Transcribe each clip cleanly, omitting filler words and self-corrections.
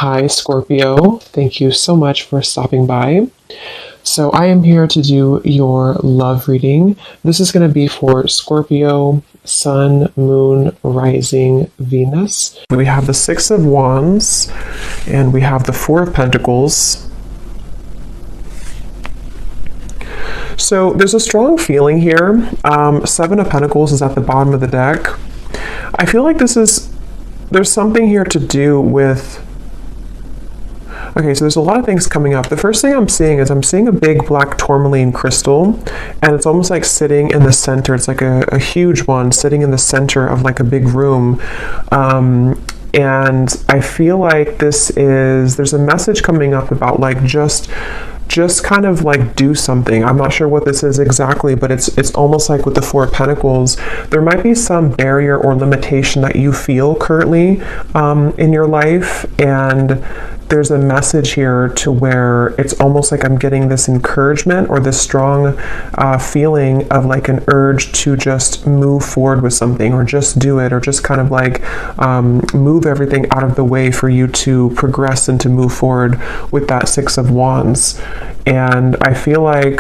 Hi, Scorpio. Thank you so much for stopping by. So, I am here to do your love reading. This is going to be for Scorpio, Sun, Moon, Rising, Venus. We have the Six of Wands and we have the Four of Pentacles. So, there's a strong feeling here. Seven of Pentacles is at the bottom of the deck. I feel like there's something here to do with. Okay, so there's a lot of things coming up. The first thing I'm seeing a big black tourmaline crystal, and it's almost like sitting in the center. It's like a huge one sitting in the center of like a big room. And I feel like there's a message coming up about like just kind of like do something. I'm not sure what this is exactly, but it's almost like with the Four of Pentacles, there might be some barrier or limitation that you feel currently in your life, and there's a message here to where it's almost like I'm getting this encouragement or this strong feeling of like an urge to just move forward with something, or just do it, or just kind of like move everything out of the way for you to progress and to move forward with that Six of Wands. And I feel like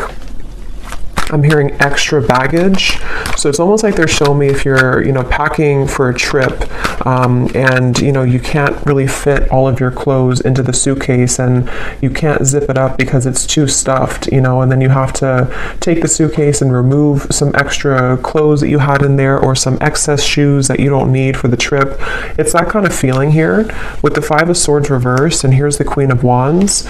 I'm hearing extra baggage. So it's almost like they're showing me if you're, packing for a trip, and, you can't really fit all of your clothes into the suitcase, and you can't zip it up because it's too stuffed, and then you have to take the suitcase and remove some extra clothes that you had in there, or some excess shoes that you don't need for the trip. It's that kind of feeling here with the Five of Swords reversed, and here's the Queen of Wands.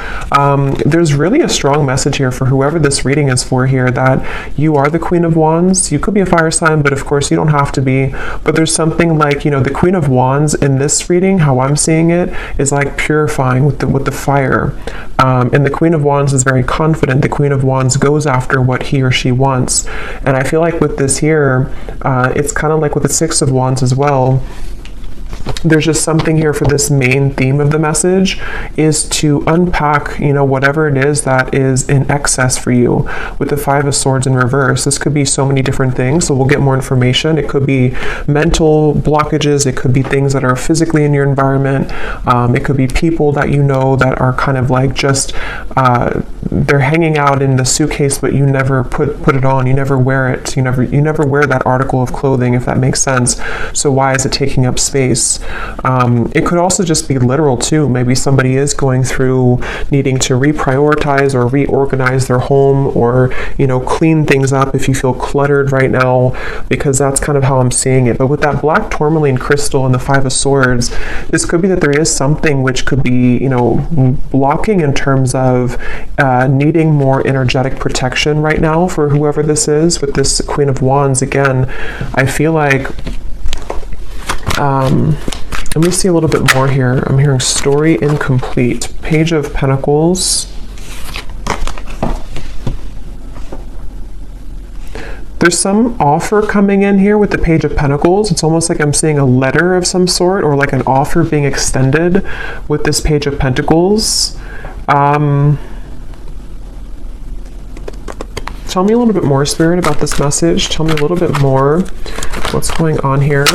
There's really a strong message here for whoever this reading is for here, that you are the Queen of Wands. You could be a fire sign, but of course you don't have to be. But there's something like, the Queen of Wands in this reading, how I'm seeing it, is like purifying with the fire. And the Queen of Wands is very confident. The Queen of Wands goes after what he or she wants. And I feel like with this here, it's kind of like with the Six of Wands as well. There's just something here for this main theme of the message is to unpack, whatever it is that is in excess for you. With the Five of Swords in reverse, this could be so many different things, so we'll get more information. It could be mental blockages, it could be things that are physically in your environment, it could be people that that are kind of like just they're hanging out in the suitcase, but you never put it on, you never wear it, you never wear that article of clothing, if that makes sense. So why is it taking up space? It could also just be literal too. Maybe somebody is going through needing to reprioritize or reorganize their home, or clean things up if you feel cluttered right now, because that's kind of how I'm seeing it. But with that black tourmaline crystal and the Five of Swords, this could be that there is something which could be blocking in terms of needing more energetic protection right now for whoever this is. With this Queen of Wands, again, I feel like let me see a little bit more here. I'm hearing story incomplete. Page of Pentacles. There's some offer coming in here with the Page of Pentacles. It's almost like I'm seeing a letter of some sort, or like an offer being extended with this Page of Pentacles. Tell me a little bit more, Spirit, about this message. Tell me a little bit more. What's going on here?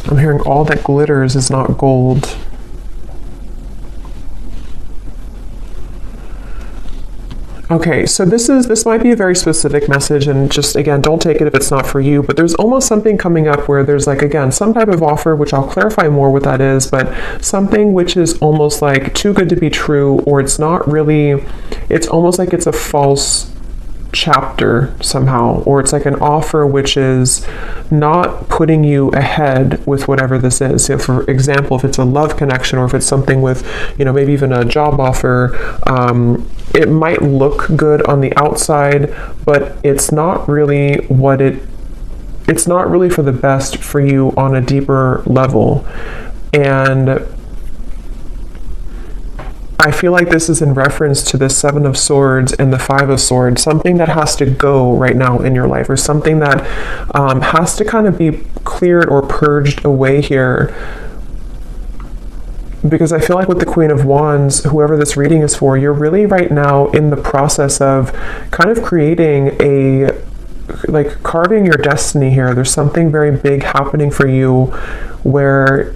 I'm hearing all that glitters is not gold. Okay, so this might be a very specific message, and just again, don't take it if it's not for you, but there's almost something coming up where there's like, again, some type of offer, which I'll clarify more what that is, but something which is almost like too good to be true, or it's not really, it's almost like it's a false chapter somehow, or it's like an offer which is not putting you ahead with whatever this is. So for example, if it's a love connection, or if it's something with, maybe even a job offer, it might look good on the outside, but it's not really it's not really for the best for you on a deeper level. And I feel like this is in reference to the Seven of Swords and the Five of Swords, something that has to go right now in your life, or something that has to kind of be cleared or purged away here. Because I feel like with the Queen of Wands, whoever this reading is for, you're really right now in the process of kind of creating like carving your destiny here. There's something very big happening for you where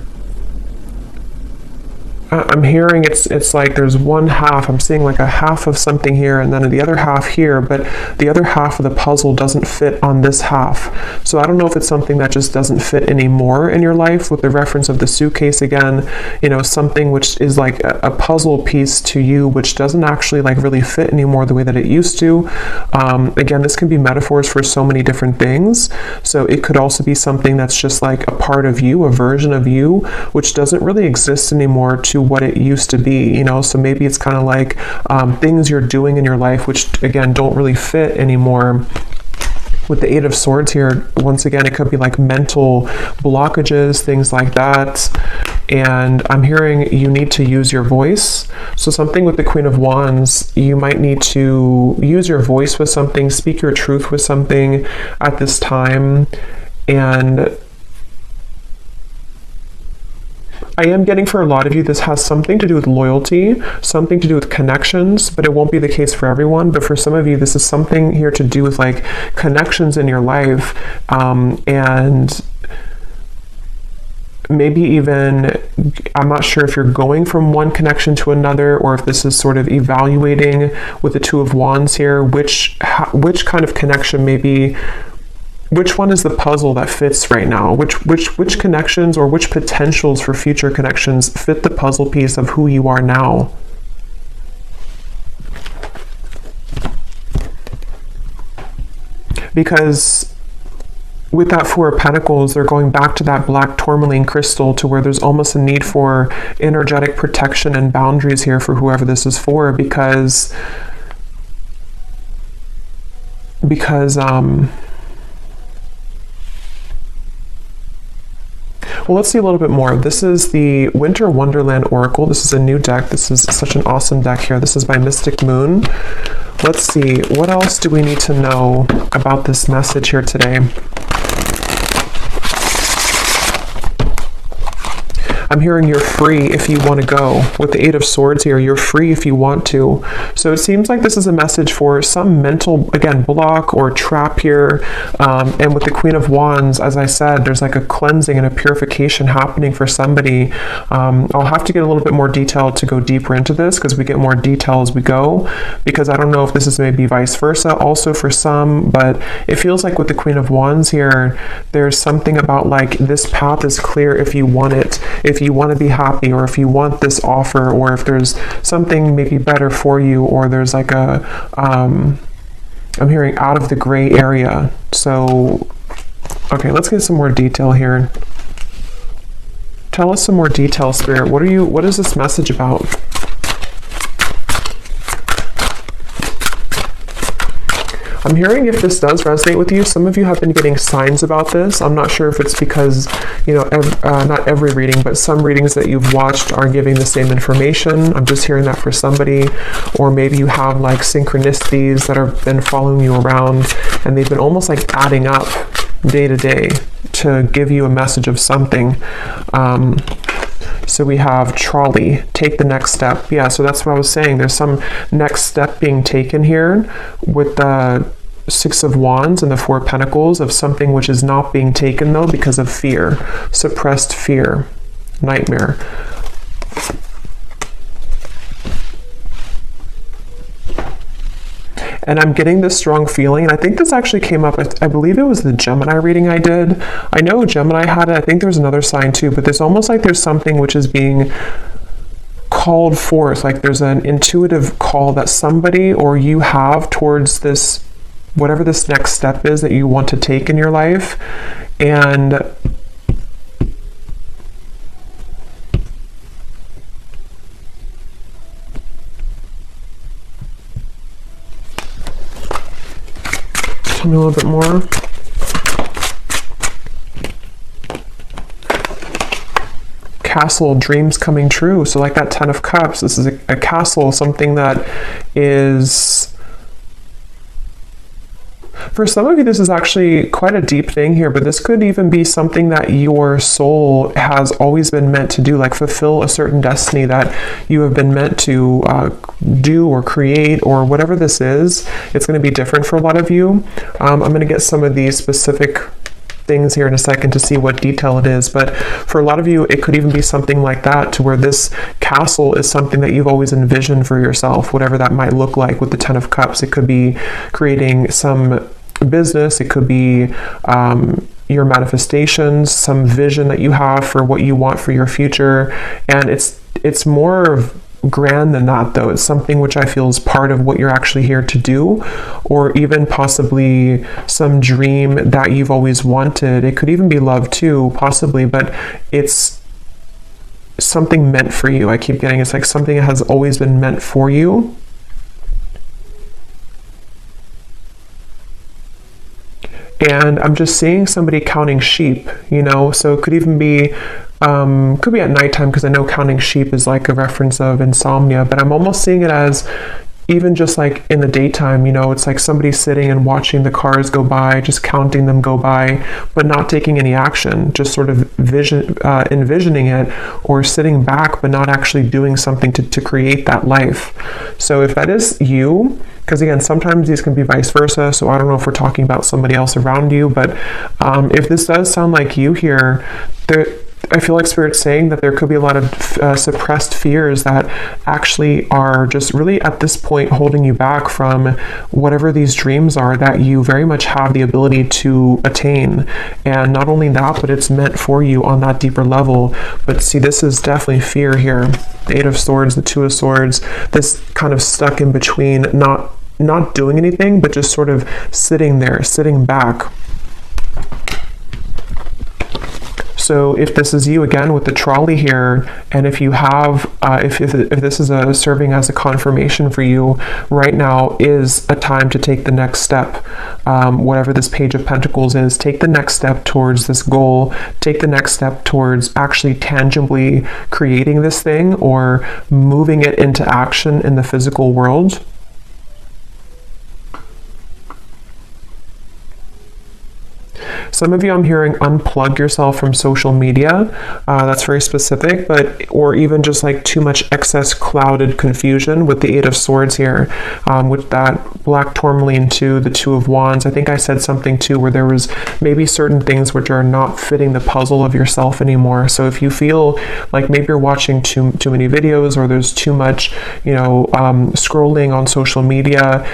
I'm hearing it's like there's one half, I'm seeing like a half of something here and then the other half here, but the other half of the puzzle doesn't fit on this half. So I don't know if it's something that just doesn't fit anymore in your life, with the reference of the suitcase again, you know, something which is like a puzzle piece to you which doesn't actually like really fit anymore the way that it used to. Again, this can be metaphors for so many different things. So it could also be something that's just like a part of you, a version of you, which doesn't really exist anymore to what it used to be, you know. So maybe it's kind of like things you're doing in your life which again don't really fit anymore. With the Eight of Swords here, once again, it could be like mental blockages, things like that. And I'm hearing you need to use your voice. So something with the Queen of Wands, you might need to use your voice with something, speak your truth with something at this time. And I am getting for a lot of you, this has something to do with loyalty, something to do with connections, but it won't be the case for everyone. But for some of you, this is something here to do with like connections in your life, and maybe even, I'm not sure if you're going from one connection to another, or if this is sort of evaluating with the Two of Wands here, which kind of connection maybe. Which one is the puzzle that fits right now? Which connections or which potentials for future connections fit the puzzle piece of who you are now? Because with that Four of Pentacles, they're going back to that black tourmaline crystal, to where there's almost a need for energetic protection and boundaries here for whoever this is for, because well, let's see a little bit more. This is the Winter Wonderland Oracle. This is a new deck. This is such an awesome deck here. This is by Mystic Moon. Let's see, what else do we need to know about this message here today? I'm hearing you're free if you want to go. With the Eight of Swords here, you're free if you want to. So it seems like this is a message for some mental, again, block or trap here. And with the Queen of Wands, as I said, there's like a cleansing and a purification happening for somebody. I'll have to get a little bit more detail to go deeper into this, because we get more detail as we go, because I don't know if this is maybe vice versa also for some, but it feels like with the Queen of Wands here, there's something about like this path is clear if you want it. If you want to be happy, or if you want this offer, or if there's something maybe better for you, or there's like a I'm hearing out of the gray area. So okay, let's get some more detail here. Tell us some more detail, Spirit. What is this message about? I'm hearing, if this does resonate with you, some of you have been getting signs about this. I'm not sure if it's because, you know, not every reading, but some readings that you've watched are giving the same information. I'm just hearing that for somebody. Or maybe you have like synchronicities that have been following you around, and they've been almost like adding up day to day to give you a message of something. So we have trolley, take the next step. Yeah, so that's what I was saying. There's some next step being taken here with the Six of Wands and the Four of Pentacles, of something which is not being taken though because of fear, suppressed fear, nightmare. And I'm getting this strong feeling, and I think this actually came up, I believe it was the Gemini reading I did. I know Gemini had it, I think there's another sign too, but there's almost like there's something which is being called forth, like there's an intuitive call that somebody or you have towards this, whatever this next step is that you want to take in your life. And tell me a little bit more. Castle, dreams coming true. So like that Ten of Cups, this is a castle, something that is, For some of you, this is actually quite a deep thing here, but this could even be something that your soul has always been meant to do, like fulfill a certain destiny that you have been meant to do or create, or whatever this is. It's going to be different for a lot of you. I'm going to get some of these specific things here in a second to see what detail it is, but for a lot of you it could even be something like that, to where this castle is something that you've always envisioned for yourself, whatever that might look like. With the Ten of Cups, it could be creating some business, it could be your manifestations, some vision that you have for what you want for your future, and it's more grand than that, though. It's something which I feel is part of what you're actually here to do, or even possibly some dream that you've always wanted. It could even be love too, possibly, but it's something meant for you. I keep getting it's like something that has always been meant for you. And I'm just seeing somebody counting sheep, you know, so it could even be at nighttime, because I know counting sheep is like a reference of insomnia, but I'm almost seeing it as even just like in the daytime, you know, it's like somebody sitting and watching the cars go by, just counting them go by, but not taking any action, just sort of envisioning it, or sitting back, but not actually doing something to create that life. So if that is you, because again, sometimes these can be vice versa, so I don't know if we're talking about somebody else around you, but if this does sound like you here, I feel like Spirit's saying that there could be a lot of suppressed fears that actually are just really at this point holding you back from whatever these dreams are that you very much have the ability to attain. And not only that, but it's meant for you on that deeper level. But see, this is definitely fear here. The Eight of Swords, the Two of Swords, this kind of stuck in between, not doing anything, but just sort of sitting there, sitting back. So if this is you again with the trolley here, and if you have, if this is serving as a confirmation for you, right now is a time to take the next step. Whatever this Page of Pentacles is, take the next step towards this goal. Take the next step towards actually tangibly creating this thing, or moving it into action in the physical world. Some of you, I'm hearing, unplug yourself from social media. That's very specific, or even just like too much excess clouded confusion with the Eight of Swords here, with that black tourmaline to the Two of Wands. I think I said something too where there was maybe certain things which are not fitting the puzzle of yourself anymore. So if you feel like maybe you're watching too many videos, or there's too much, you know, scrolling on social media,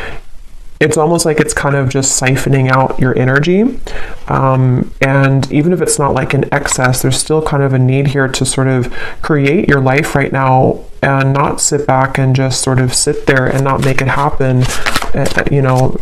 it's almost like it's kind of just siphoning out your energy. And even if it's not like an excess, there's still kind of a need here to sort of create your life right now, and not sit back and just sort of sit there and not make it happen, you know.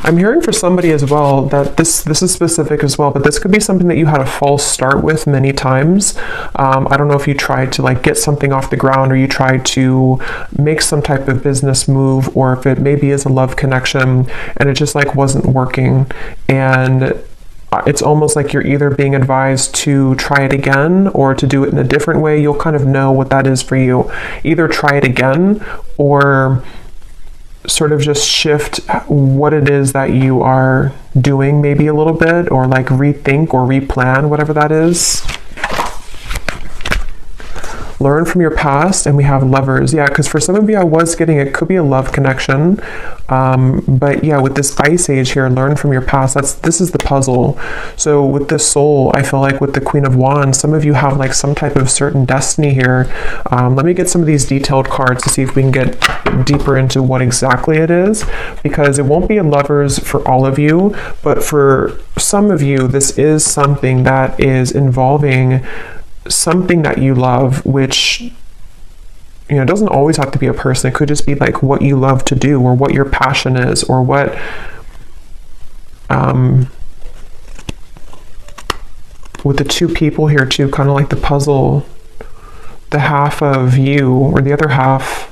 I'm hearing for somebody as well that this is specific as well, but this could be something that you had a false start with many times. I don't know if you tried to like get something off the ground, or you tried to make some type of business move, or if it maybe is a love connection and it just like wasn't working. And it's almost like you're either being advised to try it again, or to do it in a different way. You'll kind of know what that is for you. Either try it again, or sort of just shift what it is that you are doing maybe a little bit, or like rethink or replan, whatever that is. Learn from your past, and we have Lovers. Yeah, because for some of you, I was getting, it could be a love connection, but yeah, with this Ice Age here, learn from your past. This is the puzzle. So with this Soul, I feel like with the Queen of Wands, some of you have like some type of certain destiny here. Let me get some of these detailed cards to see if we can get deeper into what exactly it is, because it won't be a Lovers for all of you, but for some of you, this is something that is involving something that you love, which, you know, doesn't always have to be a person. It could just be like what you love to do, or what your passion is, or what with the two people here too, kind of like the puzzle, the half of you, or the other half.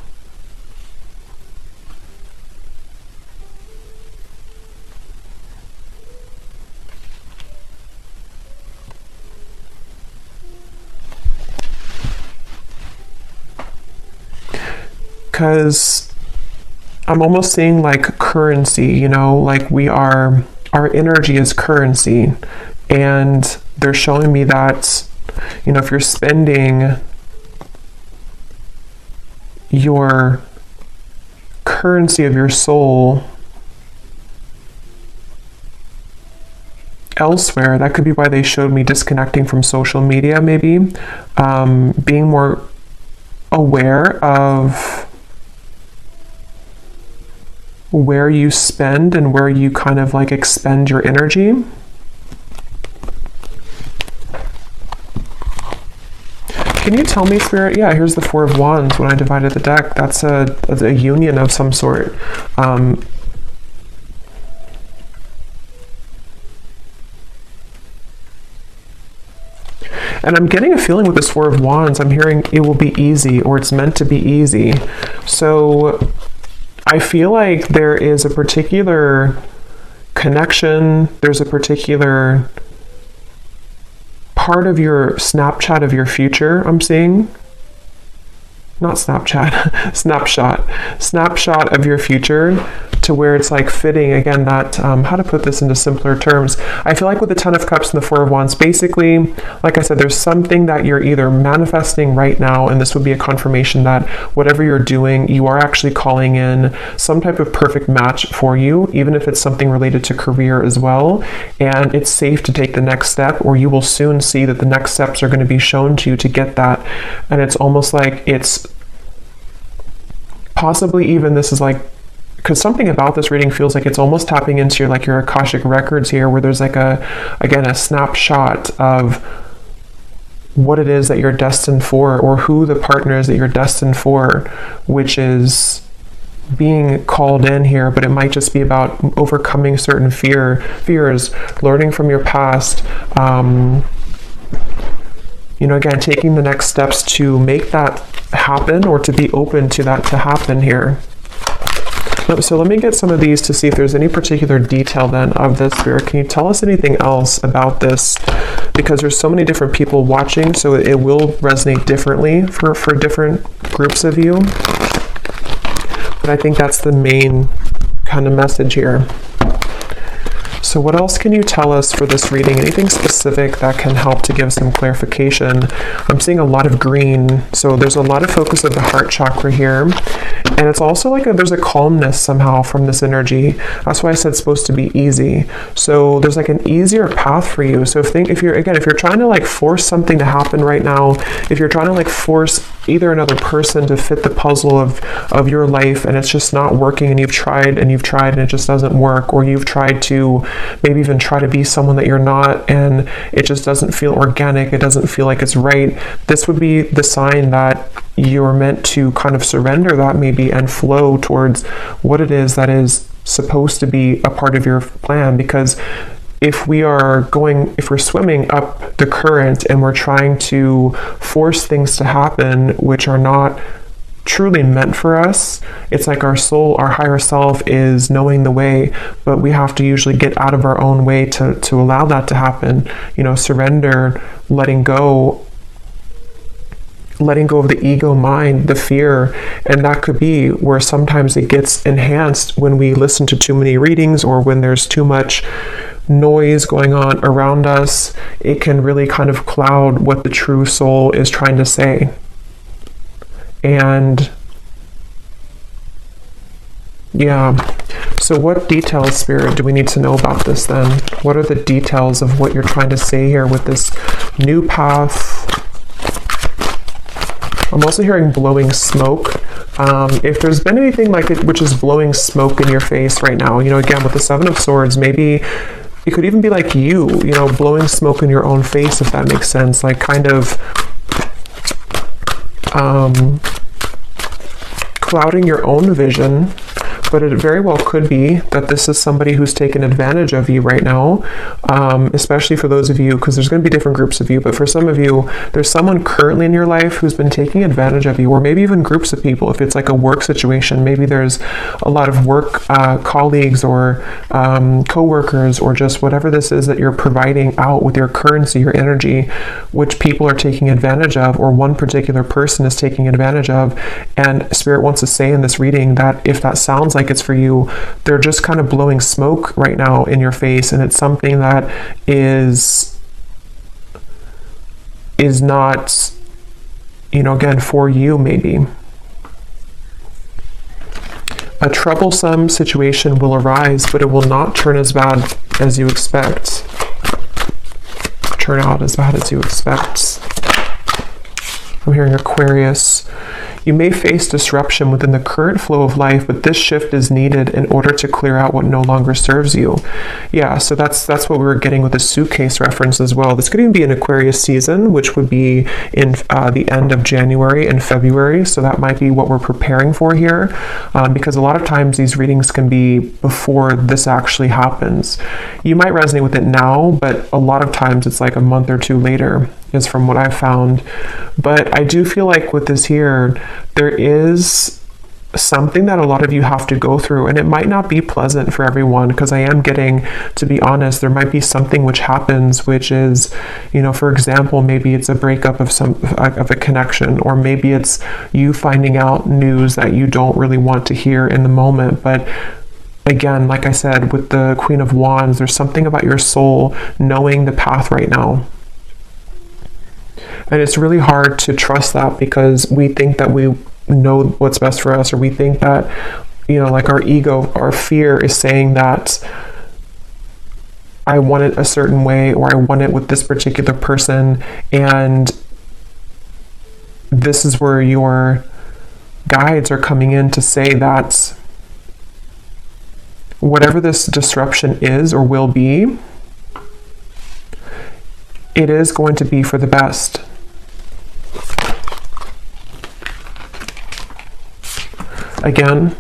because I'm almost seeing like currency, you know, like our energy is currency. And they're showing me that, you know, if you're spending your currency of your soul elsewhere, that could be why they showed me disconnecting from social media, maybe. Being more aware of where you spend and where you kind of like expend your energy. Can you tell me, Spirit? Yeah, here's the Four of Wands. When I divided the deck, that's a union of some sort. And I'm getting a feeling with this Four of Wands, I'm hearing it will be easy, or it's meant to be easy. So I feel like there is a particular connection, there's a particular part of your Snapchat of your future I'm seeing. Not Snapchat, snapshot of your future, to where it's like fitting, again, that, how to put this into simpler terms. I feel like with the Ten of Cups and the Four of Wands, basically, like I said, there's something that you're either manifesting right now, and this would be a confirmation that whatever you're doing, you are actually calling in some type of perfect match for you, even if it's something related to career as well. And it's safe to take the next step, or you will soon see that the next steps are going to be shown to you to get that. And it's almost like it's possibly even, this is like, because something about this reading feels like it's almost tapping into your Akashic records here, where there's like a snapshot of what it is that you're destined for, or who the partner is that you're destined for, which is being called in here. But it might just be about overcoming certain fears, learning from your past, you know, again, taking the next steps to make that happen, or to be open to that to happen here. So let me get some of these to see if there's any particular detail then of this, Spirit. Can you tell us anything else about this? Because there's so many different people watching, so it will resonate differently for different groups of you. But I think that's the main kind of message here. So what else can you tell us for this reading? Anything specific that can help to give some clarification? I'm seeing a lot of green, so there's a lot of focus of the heart chakra here. And it's also like there's a calmness somehow from this energy. That's why I said it's supposed to be easy. So there's like an easier path for you. So if you're trying to like force something to happen right now, if you're trying to like force either another person to fit the puzzle of your life, and it's just not working, and you've tried and it just doesn't work, or you've tried to maybe even try to be someone that you're not, and it just doesn't feel organic, it doesn't feel like it's right, this would be the sign that you're meant to kind of surrender that maybe and flow towards what it is that is supposed to be a part of your plan. Because if we're swimming up the current and we're trying to force things to happen which are not truly meant for us, it's like our soul, our higher self is knowing the way, but we have to usually get out of our own way to allow that to happen. You know, surrender, letting go of the ego mind, the fear. And that could be where sometimes it gets enhanced when we listen to too many readings, or when there's too much noise going on around us. It can really kind of cloud what the true soul is trying to say. And yeah, so what details, Spirit, do we need to know about this then? What are the details of what you're trying to say here with this new path? I'm also hearing blowing smoke. If there's been anything like it which is blowing smoke in your face right now, you know, again, with the Seven of Swords, maybe it could even be like you know, blowing smoke in your own face, if that makes sense, like kind of clouding your own vision. but it very well could be that this is somebody who's taken advantage of you right now, especially for those of you, because there's going to be different groups of you, but for some of you, there's someone currently in your life who's been taking advantage of you, or maybe even groups of people. If it's like a work situation, maybe there's a lot of work colleagues or co-workers, or just whatever this is that you're providing out with your currency, your energy, which people are taking advantage of, or one particular person is taking advantage of. And Spirit wants to say in this reading that if that sounds like it's for you, they're just kind of blowing smoke right now in your face, and it's something that is not, you know, again, for you. Maybe a troublesome situation will arise, but it will not turn as bad as you expect. Turn out as bad as you expect. I'm hearing Aquarius. You may face disruption within the current flow of life, but this shift is needed in order to clear out what no longer serves you. Yeah, so that's what we were getting with the suitcase reference as well. This could even be an Aquarius season, which would be in the end of January and February. So that might be what we're preparing for here, because a lot of times these readings can be before this actually happens. You might resonate with it now, but a lot of times it's like a month or two later, is from what I've found. But I do feel like with this here, there is something that a lot of you have to go through, and it might not be pleasant for everyone, because I am getting, to be honest, there might be something which happens, which is, you know, for example, maybe it's a breakup of a connection, or maybe it's you finding out news that you don't really want to hear in the moment. But again, like I said, with the Queen of Wands, there's something about your soul knowing the path right now. And it's really hard to trust that, because we think that we know what's best for us, or we think that, you know, like our ego, our fear is saying that I want it a certain way, or I want it with this particular person. And this is where your guides are coming in to say that whatever this disruption is or will be, it is going to be for the best. Again,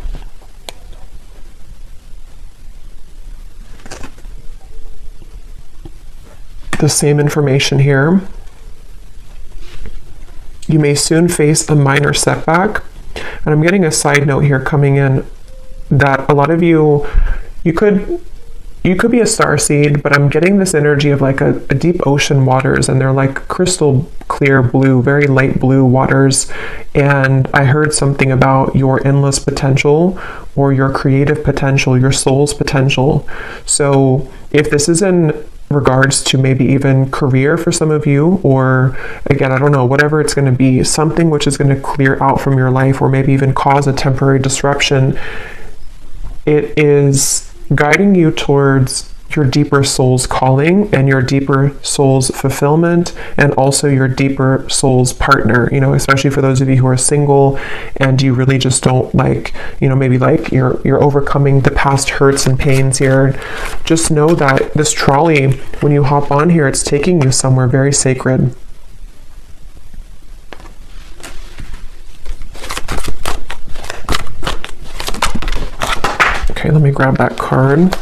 the same information here. You may soon face a minor setback. And I'm getting a side note here coming in that a lot of you could be a starseed, but I'm getting this energy of like a deep ocean waters, and they're like crystal clear blue, very light blue waters. And I heard something about your endless potential, or your creative potential, your soul's potential. So if this is in regards to maybe even career for some of you, or again, I don't know, whatever it's going to be, something which is going to clear out from your life, or maybe even cause a temporary disruption, it is guiding you towards your deeper soul's calling and your deeper soul's fulfillment, and also your deeper soul's partner, you know, especially for those of you who are single and you really just don't like, you know, maybe like you're overcoming the past hurts and pains here. Just know that this trolley, when you hop on here, it's taking you somewhere very sacred. Okay, let me grab that card.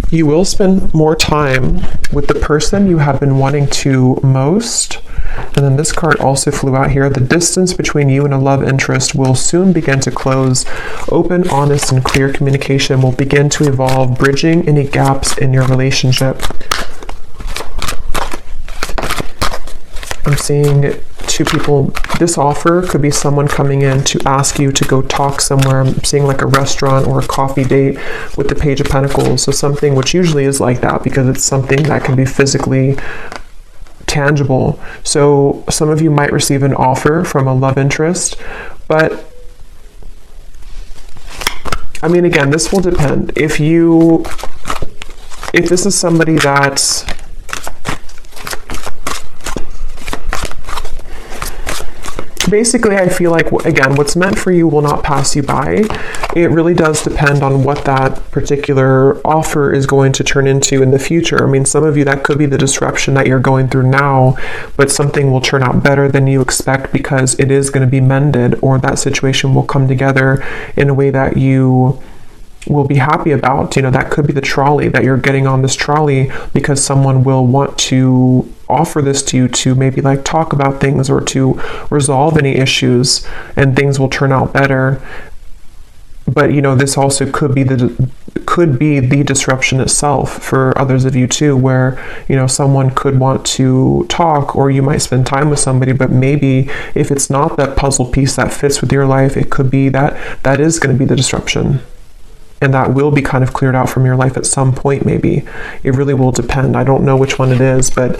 You will spend more time with the person you have been wanting to most. And then this card also flew out here. The distance between you and a love interest will soon begin to close. Open, honest, and clear communication will begin to evolve, bridging any gaps in your relationship. I'm seeing two people. This offer could be someone coming in to ask you to go talk somewhere. I'm seeing like a restaurant or a coffee date with the Page of Pentacles. So something which usually is like that, because it's something that can be physically tangible. So some of you might receive an offer from a love interest, but I mean, again, this will depend. If this is somebody that basically, I feel like, again, what's meant for you will not pass you by. It really does depend on what that particular offer is going to turn into in the future. I mean, some of you, that could be the disruption that you're going through now, but something will turn out better than you expect because it is going to be mended, or that situation will come together in a way that you will be happy about. You know, that could be the trolley, that you're getting on this trolley because someone will want to offer this to you to maybe like talk about things or to resolve any issues, and things will turn out better. But you know, this also could be the disruption itself for others of you too, where, you know, someone could want to talk, or you might spend time with somebody, but maybe if it's not that puzzle piece that fits with your life, it could be that is going to be the disruption. And that will be kind of cleared out from your life at some point, maybe. It really will depend. I don't know which one it is, but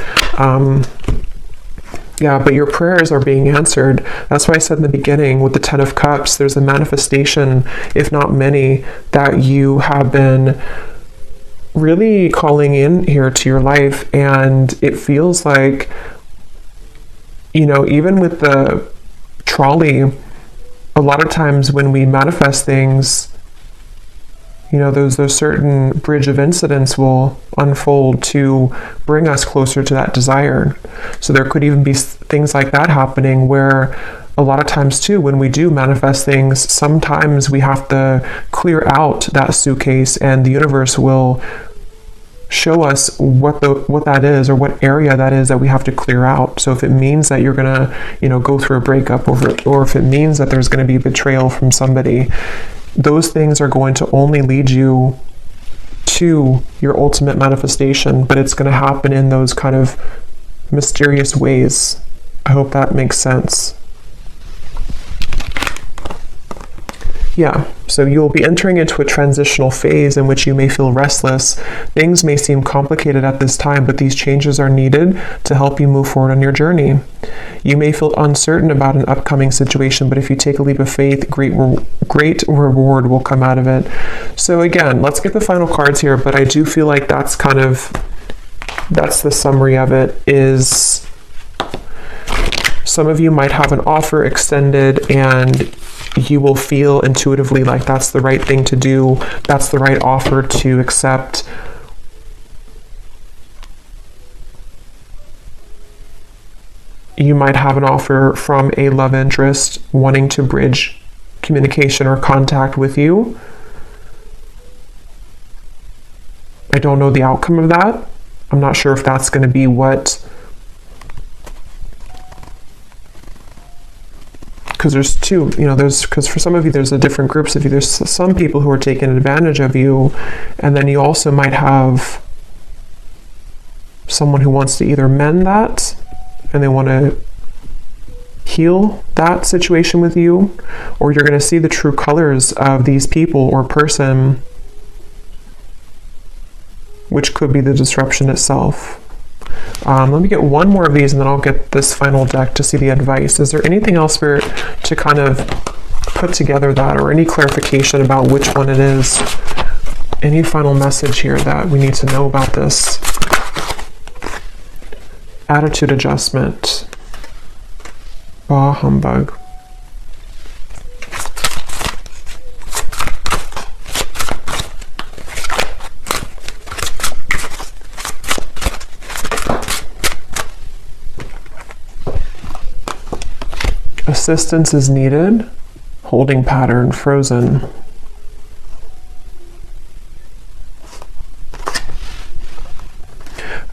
yeah, but your prayers are being answered. That's why I said in the beginning with the 10 of Cups, there's a manifestation, if not many, that you have been really calling in here to your life. And it feels like, you know, even with the trolley, a lot of times when we manifest things, you know, those certain bridge of incidents will unfold to bring us closer to that desire. So there could even be things like that happening, where a lot of times too, when we do manifest things, sometimes we have to clear out that suitcase, and the universe will show us what that is, or what area that is that we have to clear out. So if it means that you're gonna, you know, go through a breakup, or if it means that there's going to be betrayal from somebody, those things are going to only lead you to your ultimate manifestation, but it's going to happen in those kind of mysterious ways. I hope that makes sense. Yeah, so you'll be entering into a transitional phase in which you may feel restless. Things may seem complicated at this time, but these changes are needed to help you move forward on your journey. You may feel uncertain about an upcoming situation, but if you take a leap of faith, great reward will come out of it. So again, let's get the final cards here, but I do feel like that's the summary of it. Is some of you might have an offer extended, and you will feel intuitively like that's the right thing to do, that's the right offer to accept. You might have an offer from a love interest wanting to bridge communication or contact with you. I don't know the outcome of that. I'm not sure if that's going to be what, because there's two, you know, because for some of you, there's a different groups of you. There's some people who are taking advantage of you, and then you also might have someone who wants to either mend that, and they want to heal that situation with you, or you're going to see the true colors of these people or person, which could be the disruption itself. Let me get one more of these, and then I'll get this final deck to see the advice. Is there anything else, Spirit, to kind of put together that, or any clarification about which one it is? Any final message here that we need to know about this? Attitude adjustment. Bah humbug. Assistance is needed. Holding pattern, frozen.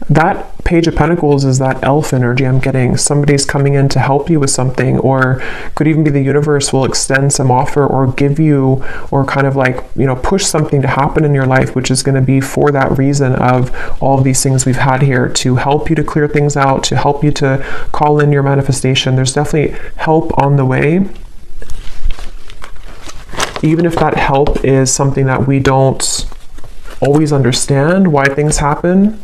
That Page of Pentacles is that elf energy I'm getting. Somebody's coming in to help you with something, or could even be the universe will extend some offer or give you, or kind of like, you know, push something to happen in your life, which is going to be for that reason of all of these things we've had here, to help you to clear things out, to help you to call in your manifestation. There's definitely help on the way. Even if that help is something that we don't always understand why things happen.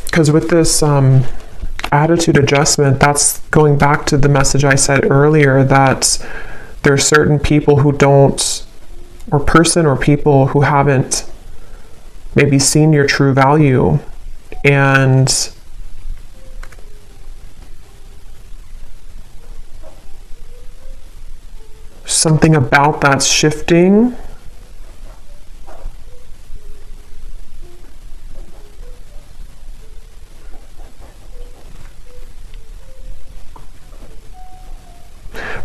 Because with this attitude adjustment, that's going back to the message I said earlier, that there are certain people who don't or person or people who haven't maybe seen your true value, and something about that's shifting.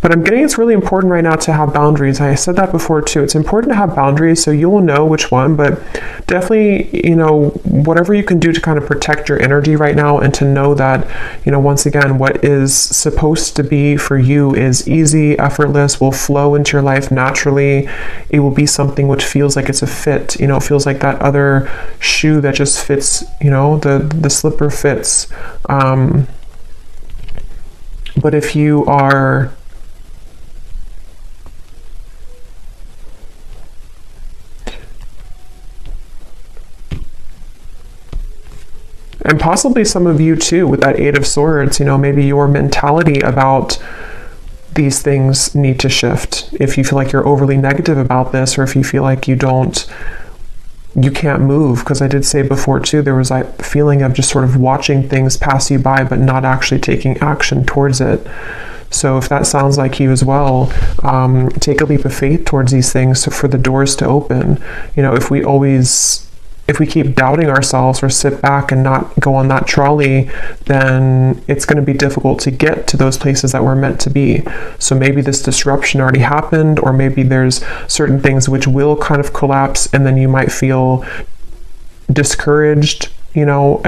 But I'm getting it's really important right now to have boundaries. I said that before too. It's important to have boundaries so you will know which one, but definitely, you know, whatever you can do to kind of protect your energy right now, and to know that, you know, once again, what is supposed to be for you is easy, effortless, will flow into your life naturally. It will be something which feels like it's a fit, you know, it feels like that other shoe that just fits, you know, the slipper fits. But if you are and possibly some of you too, with that Eight of Swords, you know, maybe your mentality about these things need to shift. If you feel like you're overly negative about this, or if you feel like you can't move, because I did say before too, there was that feeling of just sort of watching things pass you by, but not actually taking action towards it. So if that sounds like you as well, take a leap of faith towards these things for the doors to open. You know, if we keep doubting ourselves or sit back and not go on that trolley, then it's going to be difficult to get to those places that we're meant to be. So maybe this disruption already happened, or maybe there's certain things which will kind of collapse, and then you might feel discouraged, you know.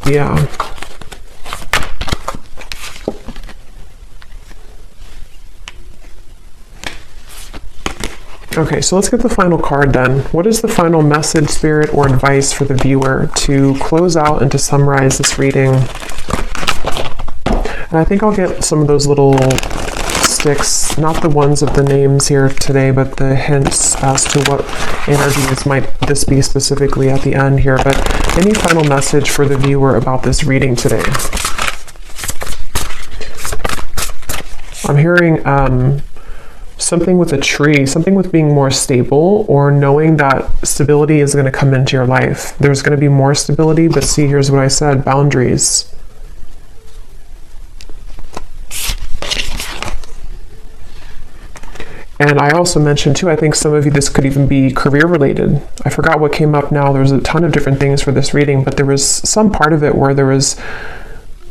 Yeah. Okay, so let's get the final card then. What is the final message, spirit, or advice for the viewer to close out and to summarize this reading? And I think I'll get some of those little sticks, not the ones of the names here today, but the hints as to what energies might this be specifically at the end here. But any final message for the viewer about this reading today? I'm hearing something with a tree, something with being more stable, or knowing that stability is going to come into your life. There's going to be more stability, but see, here's what I said, boundaries. And I also mentioned too, I think some of you, this could even be career related. I forgot what came up now. There's a ton of different things for this reading, but there was some part of it where there was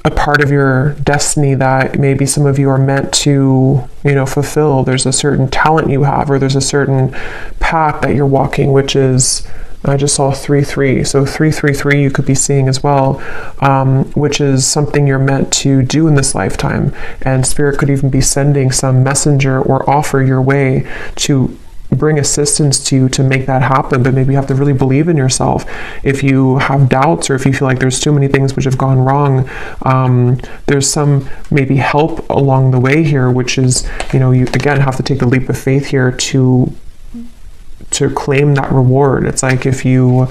a part of your destiny that maybe some of you are meant to, you know, fulfill. There's a certain talent you have, or there's a certain path that you're walking, which is, I just saw 3-3. So 3-3-3 you could be seeing as well, which is something you're meant to do in this lifetime. And Spirit could even be sending some messenger or offer your way to bring assistance to you to make that happen. But maybe you have to really believe in yourself. If you have doubts, or if you feel like there's too many things which have gone wrong, there's some maybe help along the way here, which is, you know, you again have to take the leap of faith here to claim that reward. It's like if you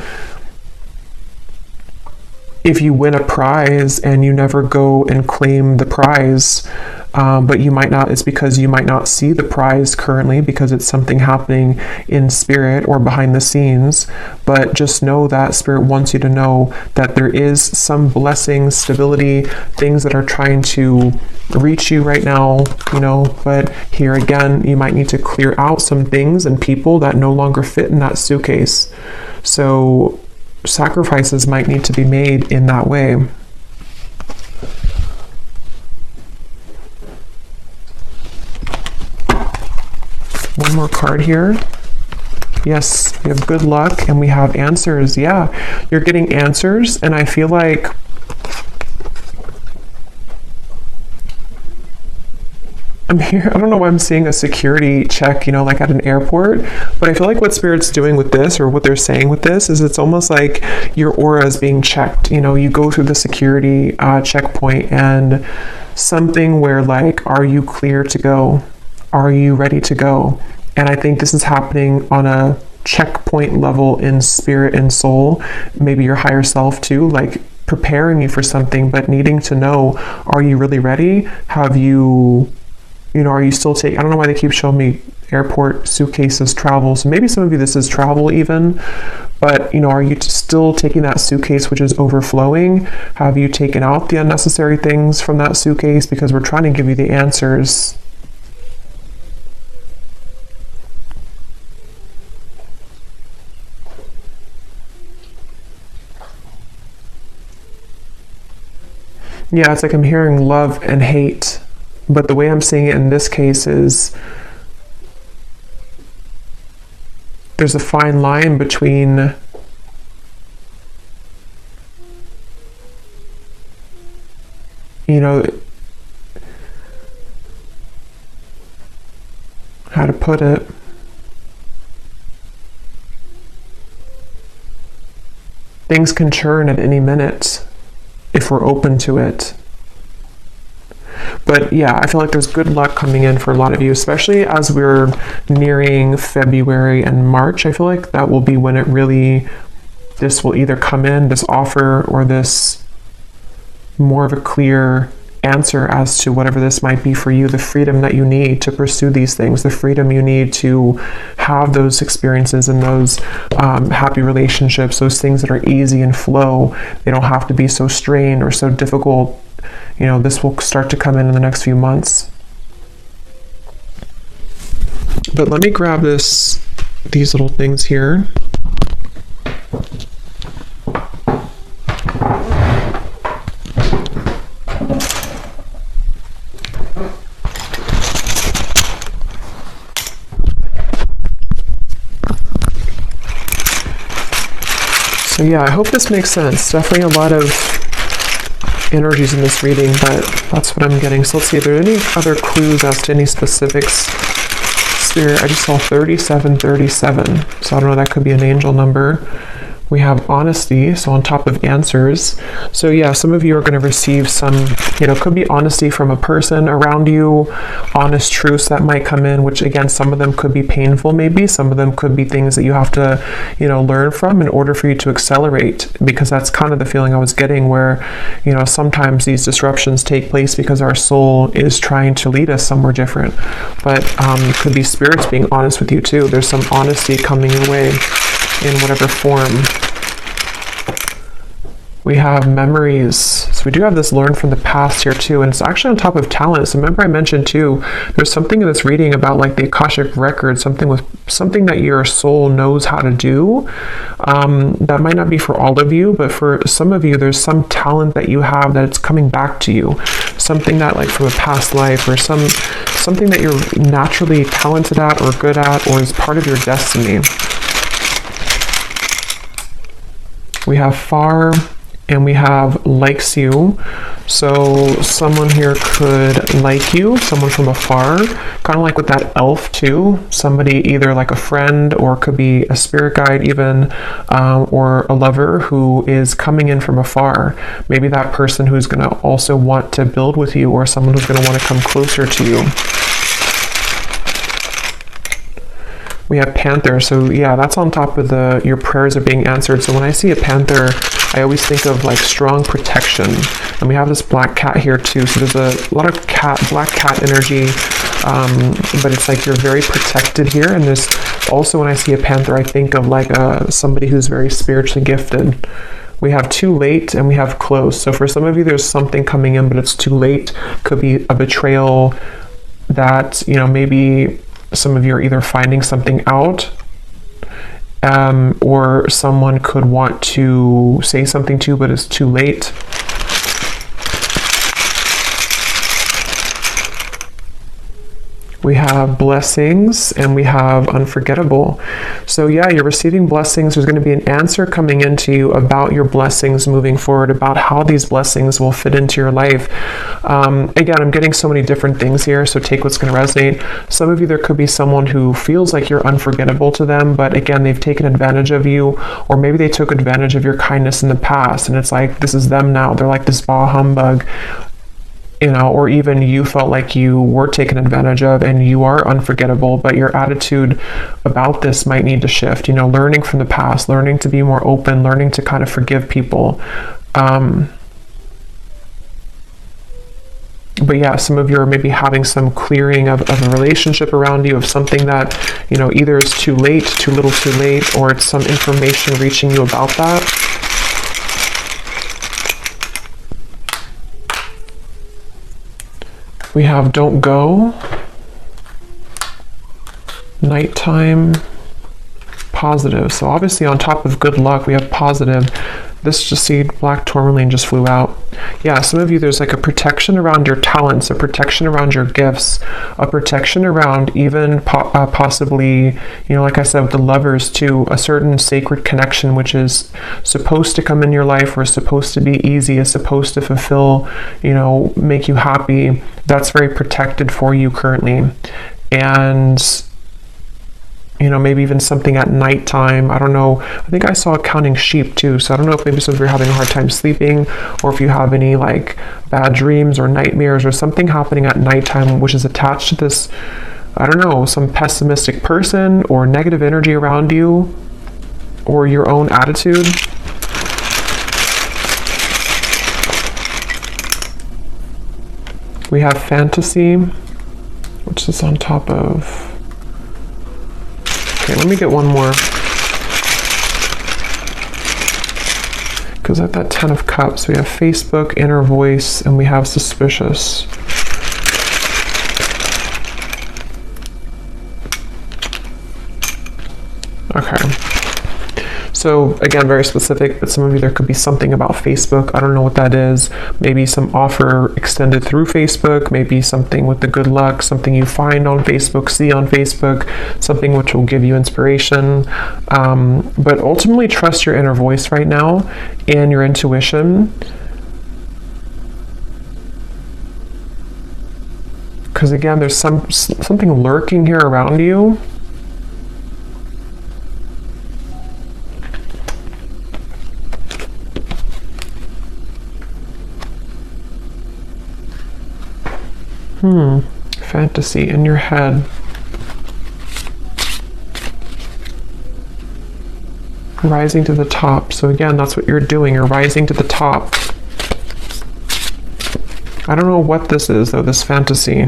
win a prize and you never go and claim the prize, but you might not, it's because you might not see the prize currently because it's something happening in spirit or behind the scenes. But just know that Spirit wants you to know that there is some blessing, stability, things that are trying to reach you right now, you know. But here again, you might need to clear out some things and people that no longer fit in that suitcase. So sacrifices might need to be made in that way. One more card here. Yes, we have good luck and we have answers. Yeah, you're getting answers, and I feel like I'm here. I don't know why I'm seeing a security check, you know, like at an airport, but I feel like what Spirit's doing with this, or what they're saying with this, is it's almost like your aura is being checked. You know, you go through the security checkpoint, and something where like, are you clear to go? Are you ready to go? And I think this is happening on a checkpoint level in spirit and soul, maybe your higher self too, like preparing you for something, but needing to know, are you really ready? Have you You know, are you still taking, I don't know why they keep showing me airport, suitcases, travel. So maybe some of you, this is travel even, but you know, are you still taking that suitcase which is overflowing? Have you taken out the unnecessary things from that suitcase? Because we're trying to give you the answers. Yeah, it's like I'm hearing love and hate, but the way I'm seeing it in this case is there's a fine line between you know, how to put it. Things can churn at any minute if we're open to it. But yeah, I feel like there's good luck coming in for a lot of you, especially as we're nearing February and March. I feel like that will be when it really, this will either come in, this offer, or this more of a clear answer as to whatever this might be for you, the freedom that you need to pursue these things, the freedom you need to have those experiences and those happy relationships, those things that are easy and flow. They don't have to be so strained or so difficult. You know, this will start to come in the next few months. But let me grab these little things here. So yeah, I hope this makes sense. Definitely a lot of energies in this reading, but that's what I'm getting. So let's see if there are any other clues as to any specifics. Spirit, I just saw 3737. So I don't know, that could be an angel number. We have honesty, so on top of answers. So yeah, some of you are going to receive some, you know, could be honesty from a person around you, honest truths that might come in, which again, some of them could be painful maybe, some of them could be things that you have to, you know, learn from in order for you to accelerate, because that's kind of the feeling I was getting where, you know, sometimes these disruptions take place because our soul is trying to lead us somewhere different. But could be spirits being honest with you too. There's some honesty coming your way in whatever form. We have memories. So we do have this learn from the past here too, and it's actually on top of talent. So remember I mentioned too, there's something in this reading about like the Akashic record, something that your soul knows how to do. That might not be for all of you, but for some of you, there's some talent that you have that it's coming back to you. Something that like from a past life, or something that you're naturally talented at or good at, or is part of your destiny. We have far, and we have likes you. So someone here could like you, someone from afar, kind of like with that elf too. Somebody either like a friend, or could be a spirit guide even, or a lover who is coming in from afar. Maybe that person who's going to also want to build with you, or someone who's going to want to come closer to you. We have panther, so yeah, that's on top of your prayers are being answered. So when I see a panther, I always think of like strong protection. And we have this black cat here too, so there's a lot of black cat energy, but it's like you're very protected here. And there's also, when I see a panther, I think of like somebody who's very spiritually gifted. We have too late, and we have close. So for some of you, there's something coming in, but it's too late. Could be a betrayal that, you know, maybe some of you are either finding something out, or someone could want to say something to you, but it's too late. We have blessings, and we have unforgettable. So yeah, you're receiving blessings. There's going to be an answer coming into you about your blessings moving forward, about how these blessings will fit into your life. Again, I'm getting so many different things here, so take what's going to resonate. Some of you, there could be someone who feels like you're unforgettable to them, but again, they've taken advantage of you, or maybe they took advantage of your kindness in the past, and it's like, this is them now. They're like this bah humbug. You know, or even you felt like you were taken advantage of and you are unforgettable, but your attitude about this might need to shift. You know, learning from the past, learning to be more open, learning to kind of forgive people. But yeah, some of you are maybe having some clearing of a relationship around you, of something that, you know, either is too late, too little too late, or it's some information reaching you about that. We have don't go, nighttime, positive. So obviously on top of good luck, we have positive. This just seed, black tourmaline, just flew out. Yeah, some of you, there's like a protection around your talents, a protection around your gifts, a protection around even possibly, you know, like I said with the lovers too, a certain sacred connection which is supposed to come in your life, or is supposed to be easy, is supposed to fulfill, you know, make you happy. That's very protected for you currently. And you know, maybe even something at nighttime. I don't know. I think I saw counting sheep too. So I don't know if maybe some of you are having a hard time sleeping, or if you have any like bad dreams or nightmares or something happening at nighttime, which is attached to this, I don't know, some pessimistic person or negative energy around you, or your own attitude. We have fantasy, which is on top of. Okay, let me get one more. Because at that 10 of Cups, we have Facebook, inner voice, and we have suspicious. Okay. So again, very specific, but some of you, there could be something about Facebook. I don't know what that is. Maybe some offer extended through Facebook, maybe something with the good luck, something you find on Facebook, see on Facebook, something which will give you inspiration. But ultimately trust your inner voice right now and your intuition. Because again, there's something lurking here around you. Fantasy in your head. Rising to the top. So again, that's what you're doing. You're rising to the top. I don't know what this is though, this fantasy.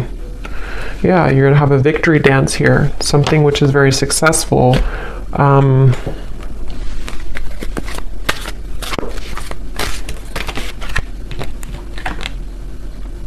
Yeah, you're gonna have a victory dance here. Something which is very successful.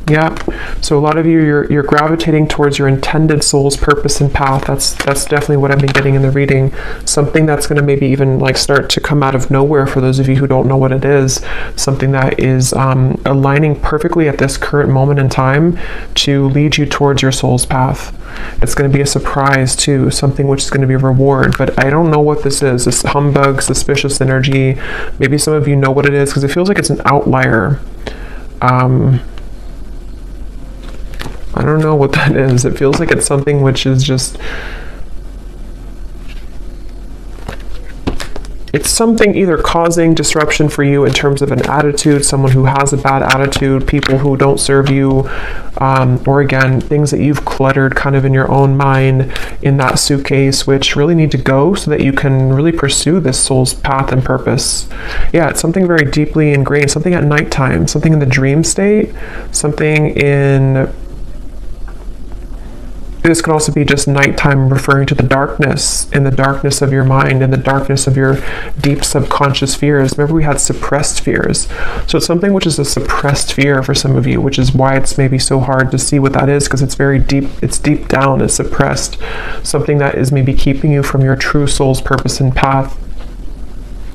Yeah, so a lot of you, you're gravitating towards your intended soul's purpose and path. That's definitely what I've been getting in the reading. Something that's going to maybe even like start to come out of nowhere for those of you who don't know what it is. Something that is aligning perfectly at this current moment in time to lead you towards your soul's path. It's going to be a surprise too, something which is going to be a reward, but I don't know what this is. This humbug, suspicious energy. Maybe some of you know what it is because it feels like it's an outlier. I don't know what that is. It feels like it's something which is just, it's something either causing disruption for you in terms of an attitude, someone who has a bad attitude, people who don't serve you, or again, things that you've cluttered kind of in your own mind in that suitcase, which really need to go so that you can really pursue this soul's path and purpose. Yeah, it's something very deeply ingrained, something at nighttime, something in the dream state, something in... This could also be just nighttime, referring to the darkness, in the darkness of your mind, in the darkness of your deep subconscious fears. Remember, we had suppressed fears. So it's something which is a suppressed fear for some of you, which is why it's maybe so hard to see what that is, because it's very deep, it's deep down, it's suppressed. Something that is maybe keeping you from your true soul's purpose and path.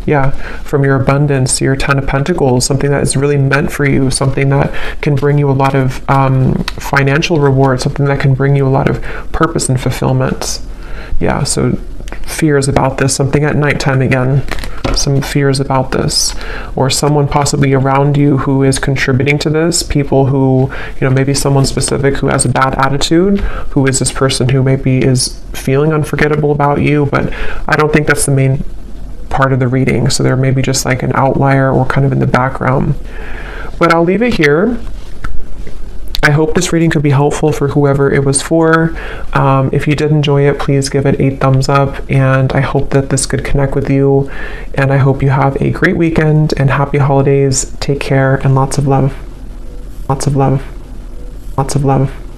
Yeah, from your abundance, your 10 of Pentacles, something that is really meant for you, something that can bring you a lot of financial reward, something that can bring you a lot of purpose and fulfillment. Yeah, so fears about this, something at nighttime again, some fears about this, or someone possibly around you who is contributing to this, people who, you know, maybe someone specific who has a bad attitude, who is this person who maybe is feeling unforgettable about you, but I don't think that's the main part of the reading, so there may be just like an outlier or kind of in the background. But I'll leave it here. I hope this reading could be helpful for whoever it was for. If you did enjoy it, please give it a thumbs up, and I hope that this could connect with you, and I hope you have a great weekend and happy holidays. Take care and lots of love. Lots of love. Lots of love.